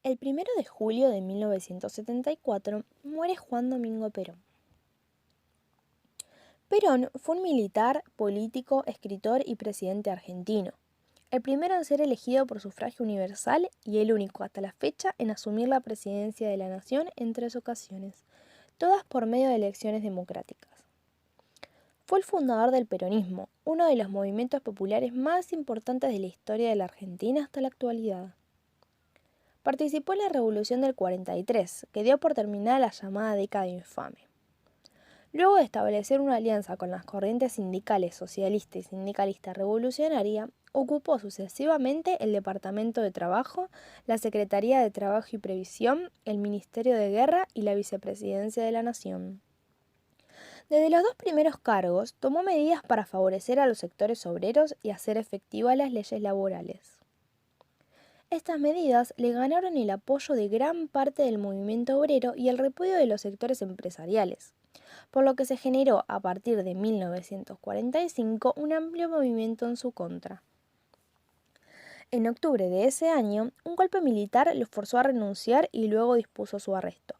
El 1 de julio de 1974 muere Juan Domingo Perón. Perón fue un militar, político, escritor y presidente argentino, el primero en ser elegido por sufragio universal y el único hasta la fecha en asumir la presidencia de la nación en 3 ocasiones, todas por medio de elecciones democráticas. Fue el fundador del peronismo, uno de los movimientos populares más importantes de la historia de la Argentina hasta la actualidad. Participó en la Revolución del 43, que dio por terminada la llamada década infame. Luego de establecer una alianza con las corrientes sindicales socialista y sindicalista revolucionaria, ocupó sucesivamente el Departamento de Trabajo, la Secretaría de Trabajo y Previsión, el Ministerio de Guerra y la Vicepresidencia de la Nación. Desde los 2 primeros cargos, tomó medidas para favorecer a los sectores obreros y hacer efectivas las leyes laborales. Estas medidas le ganaron el apoyo de gran parte del movimiento obrero y el repudio de los sectores empresariales, por lo que se generó a partir de 1945 un amplio movimiento en su contra. En octubre de ese año, un golpe militar lo forzó a renunciar y luego dispuso su arresto,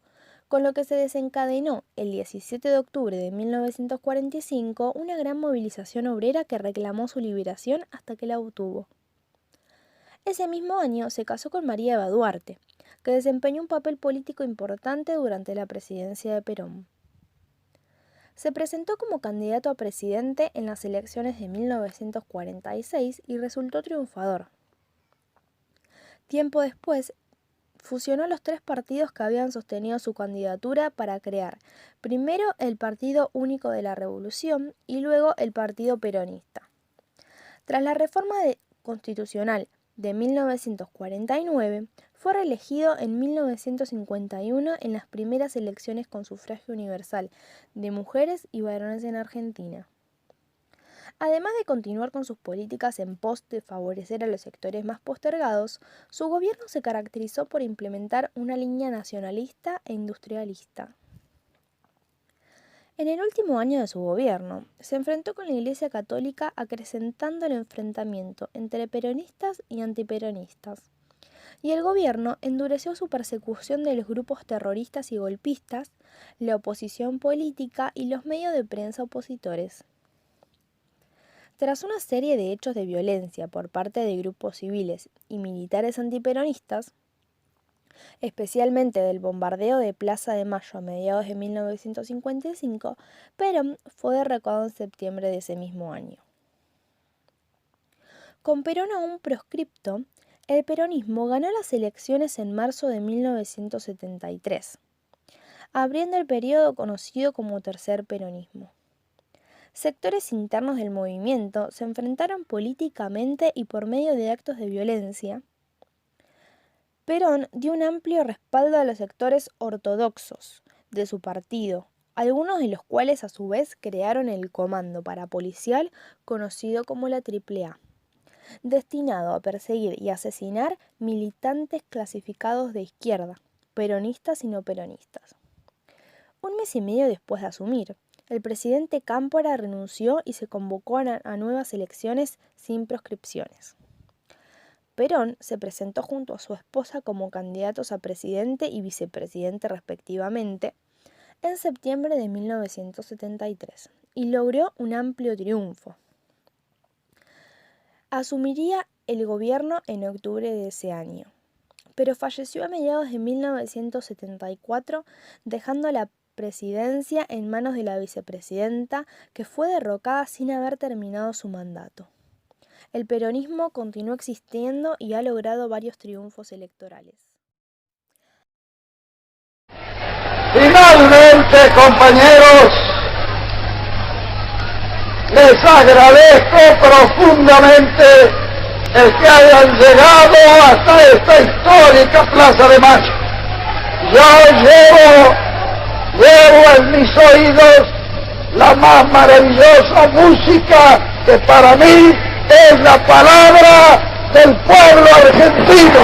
con lo que se desencadenó el 17 de octubre de 1945 una gran movilización obrera que reclamó su liberación hasta que la obtuvo. Ese mismo año se casó con María Eva Duarte, que desempeñó un papel político importante durante la presidencia de Perón. Se presentó como candidato a presidente en las elecciones de 1946 y resultó triunfador. Tiempo después, fusionó los 3 partidos que habían sostenido su candidatura para crear primero el Partido Único de la Revolución y luego el Partido Peronista. Tras la reforma constitucional de 1949, fue reelegido en 1951 en las primeras elecciones con sufragio universal de mujeres y varones en Argentina. Además de continuar con sus políticas en pos de favorecer a los sectores más postergados, su gobierno se caracterizó por implementar una línea nacionalista e industrialista. En el último año de su gobierno, se enfrentó con la Iglesia Católica acrecentando el enfrentamiento entre peronistas y antiperonistas, y el gobierno endureció su persecución de los grupos terroristas y golpistas, la oposición política y los medios de prensa opositores. Tras una serie de hechos de violencia por parte de grupos civiles y militares antiperonistas, especialmente del bombardeo de Plaza de Mayo a mediados de 1955, Perón fue derrocado en septiembre de ese mismo año. Con Perón aún proscripto, el peronismo ganó las elecciones en marzo de 1973, abriendo el periodo conocido como Tercer Peronismo. Sectores internos del movimiento se enfrentaron políticamente y por medio de actos de violencia. Perón dio un amplio respaldo a los sectores ortodoxos de su partido, algunos de los cuales a su vez crearon el Comando Parapolicial conocido como la AAA, destinado a perseguir y asesinar militantes clasificados de izquierda, peronistas y no peronistas. Un mes y medio después de asumir, el presidente Cámpora renunció y se convocó a nuevas elecciones sin proscripciones. Perón se presentó junto a su esposa como candidatos a presidente y vicepresidente respectivamente en septiembre de 1973 y logró un amplio triunfo. Asumiría el gobierno en octubre de ese año, pero falleció a mediados de 1974 dejando la presidencia en manos de la vicepresidenta, que fue derrocada sin haber terminado su mandato. El peronismo continuó existiendo y ha logrado varios triunfos electorales. Finalmente, compañeros, les agradezco profundamente el que hayan llegado hasta esta histórica Plaza de Mayo. Yo llevo en mis oídos la más maravillosa música que para mí es la palabra del pueblo argentino.